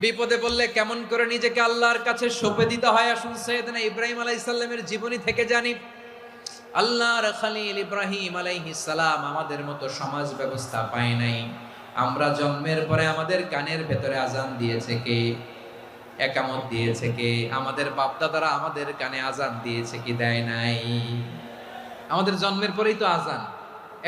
বিপদে পড়লে কেমন করে নিজেকে আল্লাহর কাছে সঁপে দিতে হয়, আসুন সাইয়েদনা ইব্রাহিম আলাইহিস সালামের জীবনী থেকে জানি। আল্লাহর খলিল ইব্রাহিম আলাইহিস সালাম আমাদের মতো সমাজ ব্যবস্থা পায় নাই। আমরা জন্মের পরে আমাদের কানের ভেতরে আজান দিয়েছে কে? একামত দিয়েছে কে? আমাদের বাপদাদারা আমাদের কানে আজান দিয়েছে কি? দেয় নাই। আমাদের জন্মের পরেই তো আজান,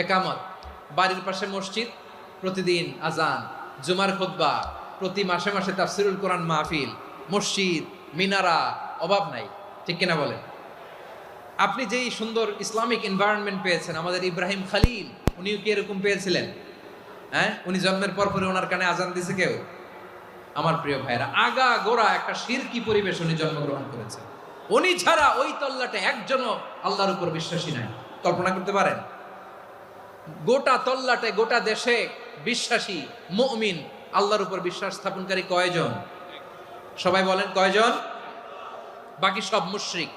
একামত, বাড়ির পাশে মসজিদ, প্রতিদিন আজান, জুমার খুতবা, প্রতি মাসে মাসে তাফসিরুল কোরআন মাহফিল, মসজিদ, মিনারা, অভাব নাই। ঠিক কিনা বলেন? আপনি যেই সুন্দর ইসলামিক এনভায়রনমেন্ট পেয়েছেন, আমাদের ইব্রাহিম খলিল উনিও কি এরকম পেয়েছিলেন? হ্যাঁ, উনি জন্মের পর পরে ওনার কানে আজান দিছে কেউ? আমার প্রিয় ভাইরা, আগা গোড়া একটা শিরকি পরিবেশ উনি জন্মগ্রহণ করেছেন। উনি ছাড়া ওই তল্লাটে একজনও আল্লাহর উপর বিশ্বাসী নাই। কল্পনা করতে পারেন? গোটা তল্লাটে, গোটা দেশে বিশ্বাসী মুমিন, আল্লাহর উপর বিশ্বাস স্থাপনকারী কয়জন? সবাই বলেন কয়জন? বাকি সব মুশরিক।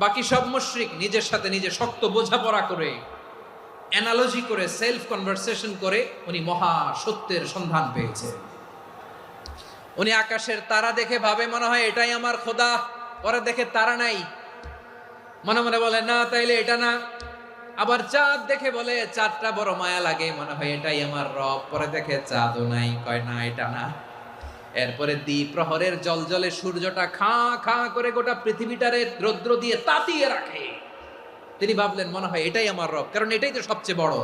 বাকি সব মুশরিক নিজের সাথে নিজে শক্ত বোঝাপড়া করে, অ্যানালজি করে, সেলফ কনভারসেশন করে উনি মহা সত্যের সন্ধান পেয়েছে। উনি আকাশের তারা দেখে ভাবে মনে হয় এটাই আমার খোদা। পরে দেখে তারা নাই, মনে মনে বলে না তাইলে এটা না। আবার চাঁদ দেখে বলে চাঁদটা বড় মায়া লাগে, মনে হয় এটাই আমার রব। পরে দেখে চাঁদও নাই, কয় না এটা না। এরপরে দ্বীপ প্রহরের জলজলে সূর্যটা খাঁ খাঁ করে গোটা পৃথিবীটারে রৌদ্র দিয়ে তাতিয়ে রাখে। তিনি ভাবলেন মনে হয় এটাই আমার রব, কারণ এটাই তো সবচেয়ে বড়।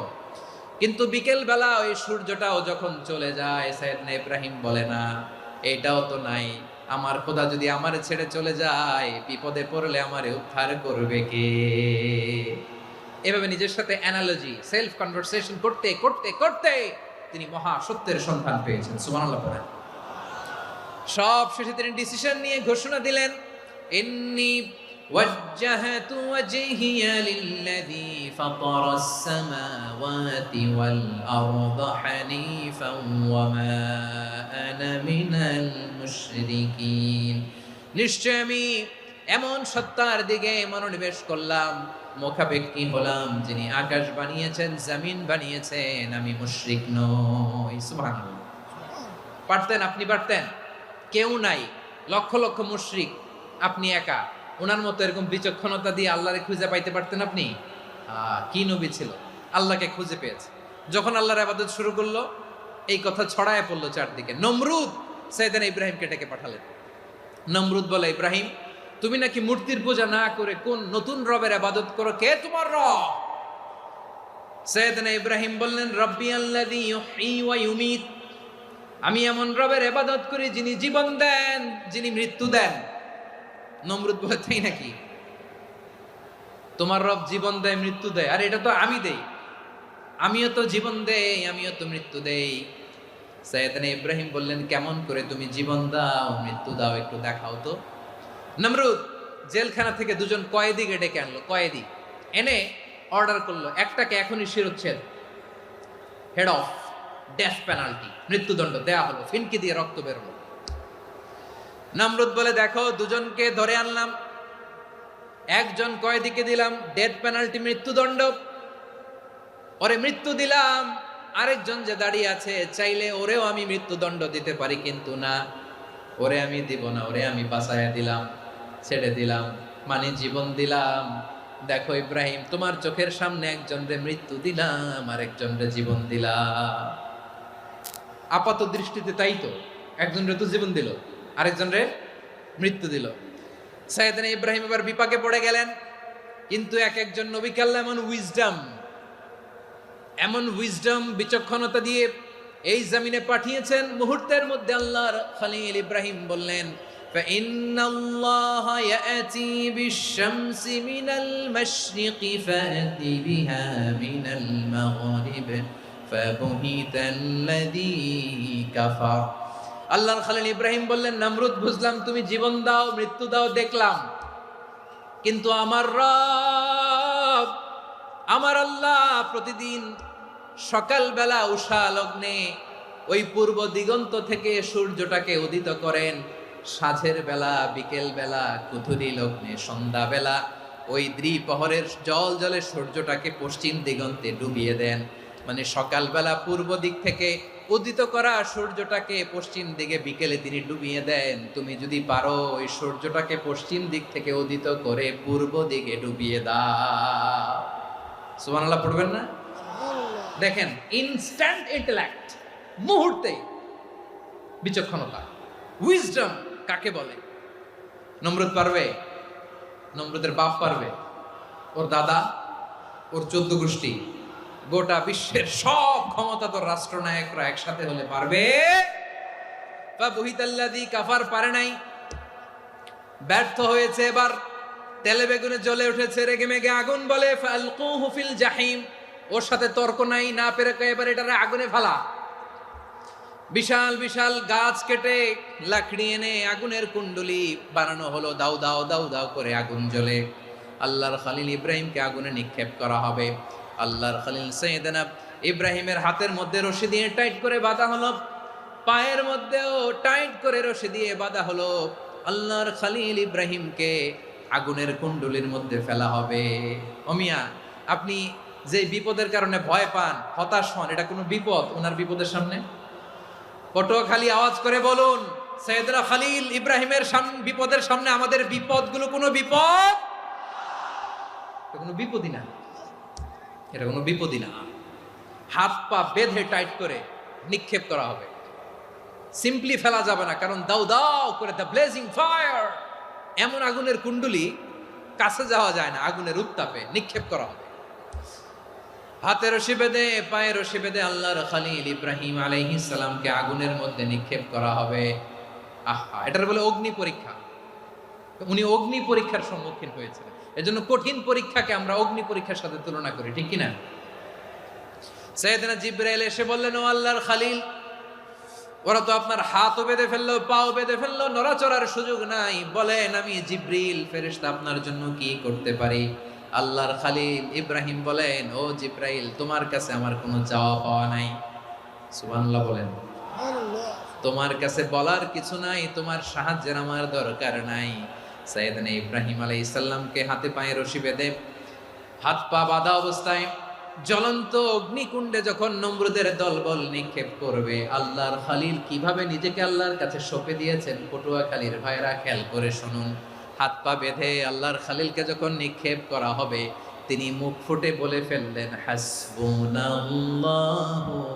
কিন্তু বিকেল বেলা ওই সূর্যটাও যখন চলে যায়, সাইয়েদনা ইব্রাহিম বলে না এটাও তো নাই। আমার খোদা যদি আমারে ছেড়ে চলে যায়, বিপদে পড়লে আমারে উদ্ধার করবে কে? এভাবে নিজের সাথে অ্যানালজি, সেলফ কনভারসেশন করতে করতে করতে তিনি মহা সত্যের সন্ধান পেয়েছেন। সুবহানাল্লাহ পড়েন। সব শেষে তিনি ডিসিশন নিয়ে ঘোষণা দিলেন, ইন্নী ওয়াজ্জাহাতু ওয়াজহিয়া লিল্লাযী ফাতারাস সামাওয়াতি ওয়াল আরদা হানিফান ওয়া মা আনা মিনাল মুশরিকিন। নিশ্চয় আমি এমন সত্তার দিকে মনোনিবেশ করলাম, মুখাপেক্ষী হলাম, যিনি আকাশ বানিয়েছেন, জমিন বানিয়েছেন, আমি মুশরিক নই। সুবহানাল্লাহ। পারতেন? আপনি পারতেন? কেউ নাই, লক্ষ লক্ষ মুশরিক, আপনি একা। ওনার মতো এরকম বিচক্ষণতা দিয়ে আল্লাহরে খুঁজে পাইতে পারতেন আপনি? কি নবী ছিল, আল্লাহকে খুঁজে পেয়েছে। যখন আল্লাহর ইবাদত শুরু করলো, এই কথা ছড়ায় পড়লো চারদিকে। নমরুদ সাইয়েদনা ইব্রাহিমকে ডেকে পাঠালেন। নমরুদ বলে, ইব্রাহিম তুমি নাকি মূর্তির পূজা না করে কোন নতুন রবের ইবাদত করো, কে তোমার রব? সাইয়েদনা ইব্রাহিম বললেন, রব্বি আল্লাযী ইউহয়ী ওয়া ইউমীত, আমি এমন রবের ইবাদত করি যিনি জীবন দেন, যিনি মৃত্যু দেন। নমরুদ বলে, তাই নাকি? তোমার রব জীবন দেয়, মৃত্যু দেয়? আর এটা তো আমি দেই, আমিও তো জীবন দেই, আমিও তো মৃত্যু দেই। সাইয়েদনা ইব্রাহিম বললেন, কেমন করে তুমি জীবন দাও, মৃত্যু দাও, একটু দেখাও তো। নমরুদ জেলখানা থেকে দুজন কয়েদিকে ডেকে আনলো। কয়েদি এনে অর্ডার করলো, একটাকে এখনই শিরোচ্ছেদ, হেড অফ, ডেথ পেনাল্টি, মৃত্যুদণ্ড দেয়া হলো। ফিনকি দিয়ে রক্ত বেরোলো। নমরুদ বলে, দেখো দুজনকে ধরে আনলাম, একজন কয়েদিকে দিলাম ডেথ পেনাল্টি, মৃত্যুদণ্ড, ওরে মৃত্যু দিলাম। আরেকজন যে দাঁড়িয়ে আছে, চাইলে ওরেও আমি মৃত্যুদণ্ড দিতে পারি, কিন্তু না, ওরে আমি দিব না, ওরে আমি বাঁচাইয়া দিলাম, ছেড়ে দিলাম, মানে জীবন দিলাম। দেখো ইব্রাহিম, তোমার চোখের সামনে একজনরে মৃত্যু দিলাম, আরেকজনরে জীবন দিলাম। আপাত দৃষ্টিতে তাই তো, একজনরে তো জীবন দিল, আরেকজনরে মৃত্যু দিল। সাইয়েদনা ইব্রাহিম এবার বিপাকে পড়ে গেলেন। কিন্তু এক একজন নবীকে আল্লাহ এমন উইজডম, বিচক্ষণতা দিয়ে এই জমিনে পাঠিয়েছেন। মুহূর্তের মধ্যে আল্লাহর খলিল ইব্রাহিম বললেন, فإن الله يأتي بالشمس من المشرق فأت بها من المغرب فبهت الذي كفر। আল্লাহর খলিল ইব্রাহিম বললেন, নমরুদ বুঝলাম তুমি জীবন দাও, মৃত্যু দাও, দেখলাম, কিন্তু আমার রব, আমার আল্লাহ প্রতিদিন সকালবেলা উষা লগ্নে ওই পূর্ব দিগন্ত থেকে সূর্যটাকে উদিত করেন, সাঁঝের বেলা, বিকেল বেলা, কুথুরি লগ্নে, সন্ধ্যা বেলা ওই দ্বিপ্রহরের জল জলে সূর্যটাকে পশ্চিম দিগন্তে ডুবিয়ে দেন। মানে সকালবেলা পূর্ব দিক থেকে উদিত করা সূর্যটাকে পশ্চিম দিকে বিকেলে তিনি ডুবিয়ে দেন। তুমি যদি পারো ওই সূর্যটাকে পশ্চিম দিক থেকে উদিত করে পূর্ব দিকে ডুবিয়ে দাও। সুবহানাল্লাহ পড়বেন না? দেখেন, ইনস্ট্যান্ট ইন্টেলেক্ট, মুহূর্তে বিচক্ষণতা, উইজডম কাকে বলে? নমরুদ পারবে? নমরুদের বাপ পারবে? ওর দাদা, ওর 14 গোষ্ঠী, গোটা বিশ্বের সব ক্ষমতাধর রাষ্ট্রনায়করা একসাথে হলে পারবে? ফাবুহিতাল্লাযী কাফার পারে নাই, ব্যর্থ হয়েছে। এবার তেলে বেগুনে জ্বলে উঠেছে, রেগে মেগে আগুন বলে ফালকুহু ফিল জাহিম। ওর সাথে তর্ক নাই, না পেরে এবার এটারে আগুনে ফেলা। বিশাল বিশাল গাছ কেটে লাকড়ি এনে আগুনের কুণ্ডলি বানানো হলো, দাও দাও দাও দাও করে আগুন জ্বলে। আল্লাহর খলিল ইব্রাহিমকে আগুনে নিক্ষেপ করা হবে। আল্লাহর খলিল সাইয়েদনা ইব্রাহিমের হাতের মধ্যে রশি দিয়ে টাইট করে বাঁধা হলো, পায়ের মধ্যেও টাইট করে রশি দিয়ে বাঁধা হলো। আল্লাহর খলিল ইব্রাহিমকে আগুনের কুণ্ডলির মধ্যে ফেলা হবে। ওমিয়া, আপনি যে বিপদের কারণে ভয় পান, হতাশ হন, এটা কোনো বিপদ ওনার বিপদের সামনে? পটুয়াখালী আওয়াজ করে বলুন, সাইয়েদনা খলিল ইব্রাহিমের বিপদের সামনে আমাদের বিপদগুলো কোনো বিপদ? এটা কোনো বিপদই না, এটা কোনো বিপদই না। হাত পা বেঁধে টাইট করে নিক্ষেপ করা হবে, সিম্পলি ফেলা যাবে না, কারণ দাও দাও করে দ্য ব্লেজিং ফায়ার, এমন আগুনের কুণ্ডলি, কাছে যাওয়া যায় না, আগুনের উত্তাপে নিক্ষেপ করা হবে। হাতে রশি বেঁধে, পায়ে রশি বেঁধে আল্লাহর খলিল ইব্রাহিম আলাইহিস সালামকে আগুনের মধ্যে নিক্ষেপ করা হবে। আহা, এটার বলে অগ্নি পরীক্ষা। উনি অগ্নি পরীক্ষার সম্মুখীন হয়েছিলেন। এজন্য কঠিন পরীক্ষাকে আমরা অগ্নি পরীক্ষার সাথে তুলনা করি, ঠিক কিনা? সাইয়েদনা জিবরাইল এসে বললেন, ও আল্লাহর খলিল, ওরা তো আপনার হাতও বেঁধে ফেললো, পাও বেঁধে ফেললো, নড়াচড়ার সুযোগ নাই, বলেন আমি জিবরিল ফেরেশতা আপনার জন্য কি করতে পারি? আল্লাহর খলিল ইব্রাহিম বলেন, ও জিবরাইল, তোমার কাছে আমার কোনো চাওয়া পাওয়া নাই। সুবহানাল্লাহ বলেন। তোমার কাছে বলার কিছু নাই, তোমার সাহায্যের আমার দরকার নাই। সাইয়েদনা ইব্রাহিম আলাইহিস সালামকে হাতে পায়ে রশি বেঁধে, হাত পা বাঁধা অবস্থায় জ্বলন্ত অগ্নিকুণ্ডে যখন নমরুদের দলবল নিক্ষেপ করবে, আল্লাহর খলিল কিভাবে নিজেকে আল্লাহর কাছে সঁপে দিয়েছেন, পটুয়াখালীর ভাইরা খেয়াল করে শুনুন। হাত পা বেঁধে আল্লাহর খলিলকে যখন নিক্ষেপ করা হবে, তিনি মুখ ফুটে বলে ফেললেন, হাসবুনাল্লাহু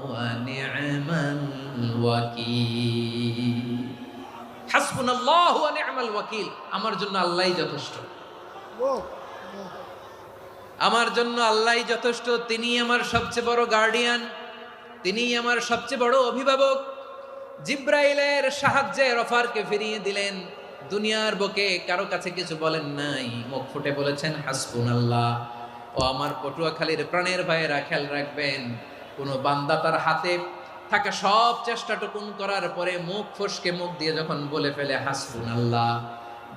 ওয়া নি'মাল ওয়াকিল। হাসবুনাল্লাহু ওয়া নি'মাল ওয়াকিল, আমার জন্য আল্লাহই যথেষ্ট, আমার জন্য আল্লাহই যথেষ্ট। তিনি আমার সবচেয়ে বড় গার্ডিয়ান, তিনি আমার সবচেয়ে বড় অভিভাবক। জিব্রাইলের সাহায্যে অফারকে ফিরিয়ে দিলেন, দুনিয়ার বুকে কারো কাছে কিছু বলেন নাই, মুখ ফুটে বলেছেন হাসবুনাল্লাহ। ও আমার পটুয়াখালীর প্রাণের ভাইয়েরা, খেয়াল রাখবেন, কোনো বান্দা তার হাতে থাকা সব চেষ্টাটুকুন করার পরে মুখ ফসকে মুখ দিয়ে যখন বলে ফেলে হাসবুনাল্লাহ,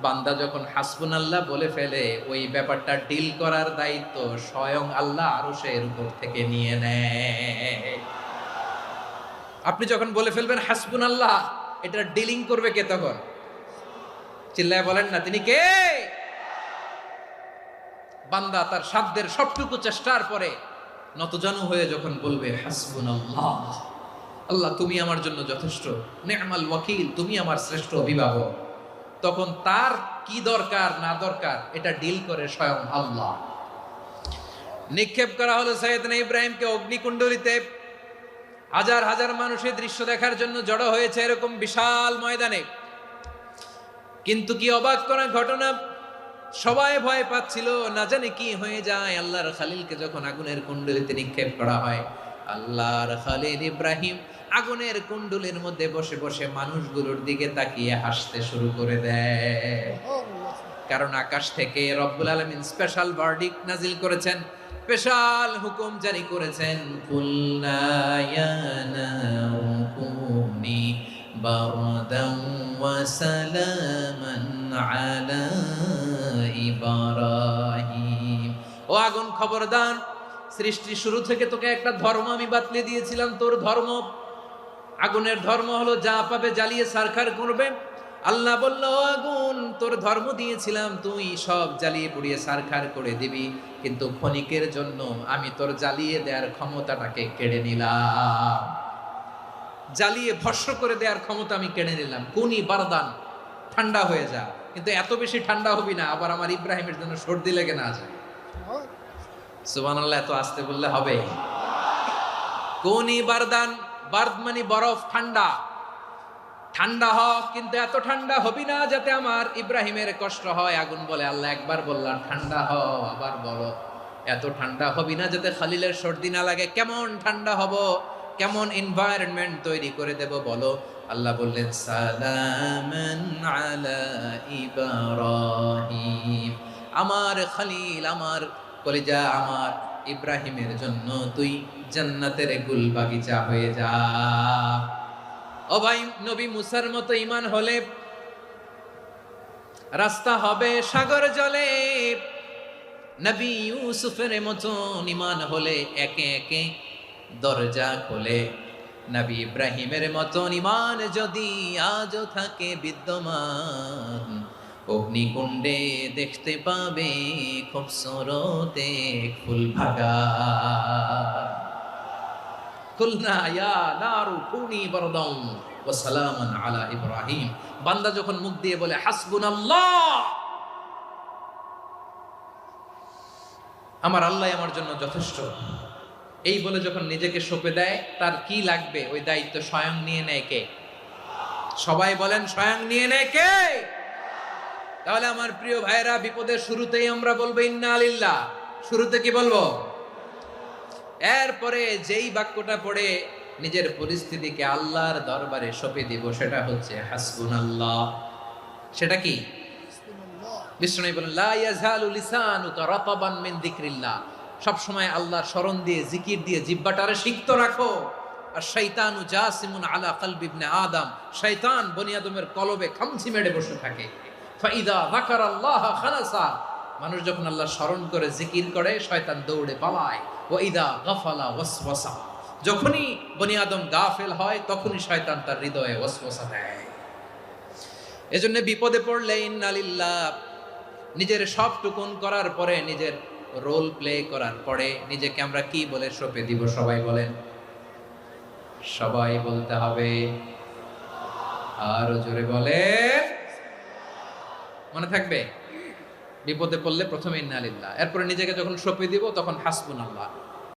বান্দা যখন হাসবুনাল্লাহ বলে ফেলে, ওই ব্যাপারটা ডিল করার দায়িত্ব স্বয়ং আল্লাহ আরশের উপর থেকে নিয়ে নেয়। আপনি যখন বলে ফেলবেন হাসবুনাল্লাহ, এটা ডিলিং করবে কে তখন? চিল্লায় বলেন না, তিনি কে? বান্দা তার সাধ্যের সবটুকু চেষ্টার পরে নতজানু হয়ে যখন বলবে হাসবুনাল্লাহ, আল্লাহ তুমি আমার জন্য যথেষ্ট, নি'মাল ওয়াকিল, তুমি আমার শ্রেষ্ঠ অভিভাবক, তখন তার কি দরকার না দরকার এটা ডিল করে স্বয়ং আল্লাহ। নিক্ষেপ করা হলো সাইয়েদনা ইব্রাহিমকে অগ্নিকুণ্ডলিতে। হাজার হাজার মানুষের দৃশ্য দেখার জন্য জড়ো হয়েছে এরকম বিশাল ময়দানে। কিন্তু কি অবাক করা ঘটনা, সবাই ভয় পাচ্ছিল, না জানে কি হয়ে যায়। আল্লাহর খলিলকে যখন আগুনের কুণ্ডলিতে নিক্ষেপ করা হয়, আল্লাহর খলিল ইব্রাহিম আগুনের কুণ্ডলের মধ্যে বসে বসে মানুষগুলোর দিকে তাকিয়ে হাসতে শুরু করে দেয়। কারণ আকাশ থেকে রব্বুল আলামিন স্পেশাল ভার্ডিক্ট নাজিল করেছেন, স্পেশাল হুকুম জারি করেছেন, কুল্লা ইয়া নারু কুনি বারদান ওয়া সালামান আলা ইব্রাহিম। ও আগুন, খবরদার, সৃষ্টির শুরু থেকে তোকে একটা ধর্ম আমি বাতলে দিয়েছিলাম, তোর ধর্ম, আগুনের ধর্ম হলো যা পাবে জ্বালিয়ে সারখার করবে। আল্লাহ বলল, ও আগুন, তোর ধর্ম দিয়েছিলাম, তুই সব জ্বালিয়ে পুড়িয়ে সারখার করে দিবি, কিন্তু ক্ষণিকের জন্য আমি তোর জ্বালিয়ে দেওয়ার ক্ষমতাটাকে কেড়ে নিলাম। জ্বালিয়ে ভস্ম করে দেওয়ার ক্ষমতা আমি কেড়ে নিলাম। কুনি বারদান, ঠান্ডা হয়ে যা। কিন্তু এত বেশি ঠান্ডা হবি না আবার আমার ইব্রাহিমের জন্য সর্দি লেগে না যায়। সুবহানাল্লাহ, এত আসতে বললে হবে? কুনি বারদান, বার্দ মানে বরফ, ঠান্ডা। ঠান্ডা হ, কিন্তু এত ঠান্ডা হবি না যাতে আমার ইব্রাহিমের কষ্ট হয়। আগুন বলে, আল্লাহ একবার বললাম ঠান্ডা হ, আবার বলো এত ঠান্ডা হবি না যাতে খালিলের সর্দি না লাগে। কেমন ঠান্ডা হব, কেমন এনভায়রনমেন্ট তৈরি করে দেব বলো। আল্লাহ বললেন সালামান আলা ইব্রাহিম, আমার খালিল, আমার কলিজা, আমার ইব্রাহিমের জন্য তুই জান্নাতের গুল বাগিচা হয়ে যা। ও ভাই, নবী মুসার মতো ঈমান হলে রাস্তা হবে সাগর জলে, নবী ইউসুফের মতো ঈমান হলে একে একে দরজা খোলে। নবী ইব্রাহিমের মতো ঈমান যদি আজও থাকে বিদ্যমান, অগ্নিকুণ্ডে দেখতে পাবে খুবসুরত এক ফুল বাগান। কুলনা ইয়া নারু কুনি বারদান ওয়া সালামান আলা ইব্রাহিম। বান্দা যখন মুখ দিয়ে বলে হাসবুনাল্লাহ, আমার আল্লাহ আমার জন্য যথেষ্ট, এই বলে যখন নিজেকে সঁপে দেয়, তার কি লাগবে ওই দায়িত্ব স্বয়ং নিয়ে নেয় কে? সবাই বলেন, স্বয়ং নিয়ে নেয় কে? তাহলে আমার প্রিয় ভাইরা, বিপদের শুরুতেই আমরা বলবো ইন্না লিল্লাহ। শুরুতে কি বলবো? এরপরে যেই বাক্যটা পড়ে নিজের পরিস্থিতিকে আল্লাহর দরবারে সঁপে দিব, সেটা হচ্ছে হাসবুনাল্লাহ। সেটা কি? বিষ্ণু বলেন লা ইয়াজালু লিসানুকা রাতাবান মিন যিকরিল্লাহ, সব সময় আল্লাহর স্মরণ দিয়ে, জিকির দিয়ে জিহ্বাটারে সিক্ত রাখো। আর শয়তানু জাসিমুন আলা কলবি ইবনে আদম, শয়তান বনি আদমের কলবে খামচি মেরে বসে থাকে। ফাইদা যাকারাল্লাহ খানাসা, মানুষ যখন আল্লাহ স্মরণ করে, জিকির করে, শয়তান দৌড়ে পালায়। ওয়া ইদা গাফালা ওয়াসওয়াসা, যখনই বনি আদম গাফেল হয় তখনই শয়তান তার হৃদয়ে ওয়াসওয়াসা দেয়। এজন্য বিপদে পড়লে ইন্না লিল্লাহ, নিজের সব টুকুন করার পরে, নিজের রোল প্লে করার পরে নিজেকে আমরা কি বলে সঁপে দিব? সবাই বলেন, সবাই বলতে হবে। আরো জোরে বলে, মনে থাকবে? বিপদে পড়লে প্রথমে ইন্না লিল্লাহ, এরপরে নিজেকে যখন সঁপে দিব তখন হাসবুনাল্লাহ।